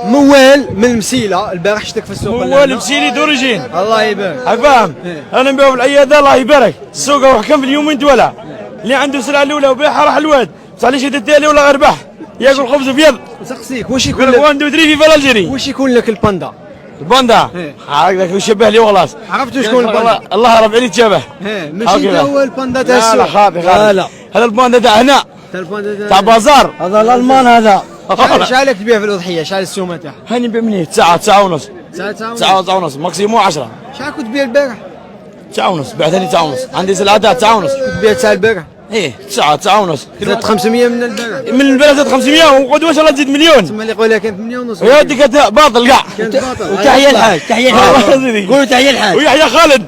موال من مسيله البارح شتك في السوق. موال مسيلي دوريجين. الله يبارك. فاهم. انا نبيعو في العياده الله يبارك. السوق وحكم في اليومين دولا. اللي عنده السلعه الاولى وبيعها راح الواد. بصح اللي شد الثاني ولا غير ربح. ياكل خبز ابيض. نسقسيك واش يكون لك 1 2 3 في الجيري. واش يكون لك الباندا؟ الباندا. هكذاك يشبه لي وخلاص. عرفتوا شكون الباندا؟ الله ربي عليه تشابه. ماشي هو الباندا تاع السوق. لا خاطي لا هذا الباندا تاع هنا. تاع بازار. هذا الالمان هذا. شحال تبيع في الاضحيه؟ شحال السومه تاعها؟ هاني نبيع منين؟ 9 ونص. 9 ونص ماكسيموم 10. شحال كنت تبيع البارح؟ 9 ونص بعثني 9 ونص. عندي سلعه 9 ونص. كنت تبيع 9 البارح؟ ايه 9 ونص. زاد 500 من البارح. من البلد زاد 500 وقد واش الله تزيد مليون. ثم اللي يقول لك كانت 8 ونص. يا ودي كانت باطل كاع. كانت باطل. وتحية الحاج تحية الحاج قولوا تحية الحاج ويحيى خالد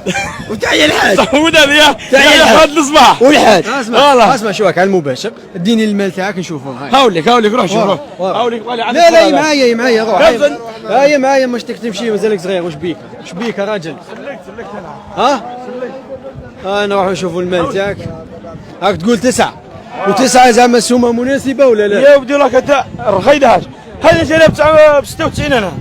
وتحية الحاج محمود هذا يحيى خالد الصباح والحاج. اسمع شوك على المباشر اديني المال تاعك نشوفه. هاوليك روح شوف هاوليك لا معايا روح هاي معايا مش تمشي مازالك صغير. واش بيك يا راجل؟ نروحوا نشوفوا المال تاعك. راك تقول 9 و9 زعما السومه مناسبه ولا لا؟ يا ودي راك انت رخيدهاش. هذه شاريها ب 96 انا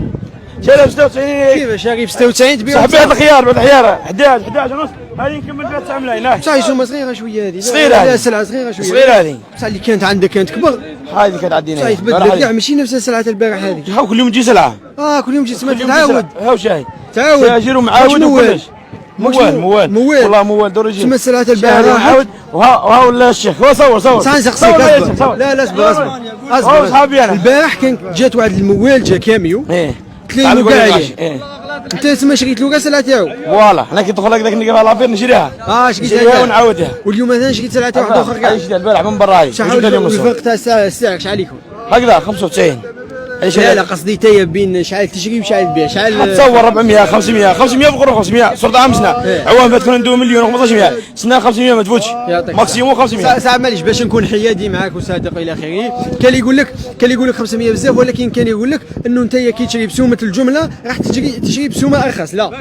شاريها ب 96. كيف شاري ب 96 تبيع؟ صح بعد الخيار 11 ونص. هذه نكمل بها 9 ملايين. بصح السومه صغيره شويه هذه. صغيره هذه. سلعه صغيره شويه. صغيره هذه. بصح اللي كانت عندك كانت كبر. هذه كانت عندنا. صح يتبدل كاع ماشي نفس السلعه البارح هذه. هاو كل يوم تجي سلعه. كل يوم تجي سلعه تعاود. هاو شاهي تعاود. تاجر ومعاود وكلش. موال والله موال دوريجين. تسمى السلعه البارح معاود وهاو الشيخ هو صور سانسقسيك. لا اصبر صحابي انا البارح كان جات واحد الموال جا كاميو. تلاقي له كاع انت تسمى شريت له كاع السلعه تاعو. فوالا انا كي ندخل هكذاك نلقى لافير نشريها. شريتها ونعاودها. واليوم مثلا شريت سلعه واحده اخرى كاع. شريتها البارح من برا هذه. شحال الفرق تاع السعر شحال يكون؟ هكذا 95. لا قصدي تايا بين شحال تشري وشحال تبيع شحال تصور 400 500 بقرب 500 صرت عام عوام تكون عنده مليون و1500 سنه 500 ما تفوتش ماكسيموم 500. ساعه معليش باش نكون حيادي معاك وصادق الى اخره. كان اللي يقول لك 500 بزاف ولكن كان يقول لك انه انت كي تشري بسومه الجمله راح تشري بسومه ارخص. لا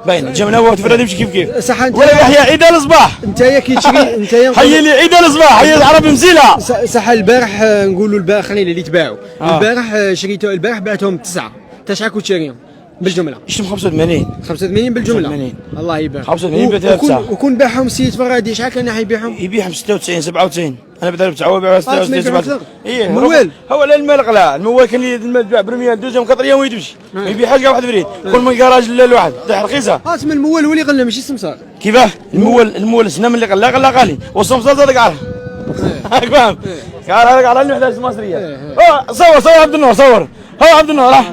باين الجمله هو تفرد يمشي كيف صح انت ولا يحيى عيد الصباح انت كي تشري انت حي لي عيد الصباح حي العربي مسيله صح. البارح نقولوا البارح خلينا اللي تباعوا البارح شريته البارح بعتهم 9. انت شحال كنت شاريهم بالجمله؟ شفتهم 85 بالجمله. 85 الله يبارك. 85 بعتها 9 وكون باعهم السيد فرادي شحال كان يبيعهم؟ يبيعهم 96 97. انا بدل ب 9 وبيعها 96 موال هو المال غلا. الموال كان المال تباع برميال دوزهم 4 ايام ويدوش ما يبيعهاش كاع واحد فريد. كل من كراج لواحد تاع رخيصه. اسم الموال هو اللي غلا ماشي السمسار. كيفاه الموال سنه من اللي غلا غالي والسمسار صدق عليه. هاك فاهم؟ قال هذاك على اللي محتاج المصريه. صور عبد النور صور هو عبد النور راح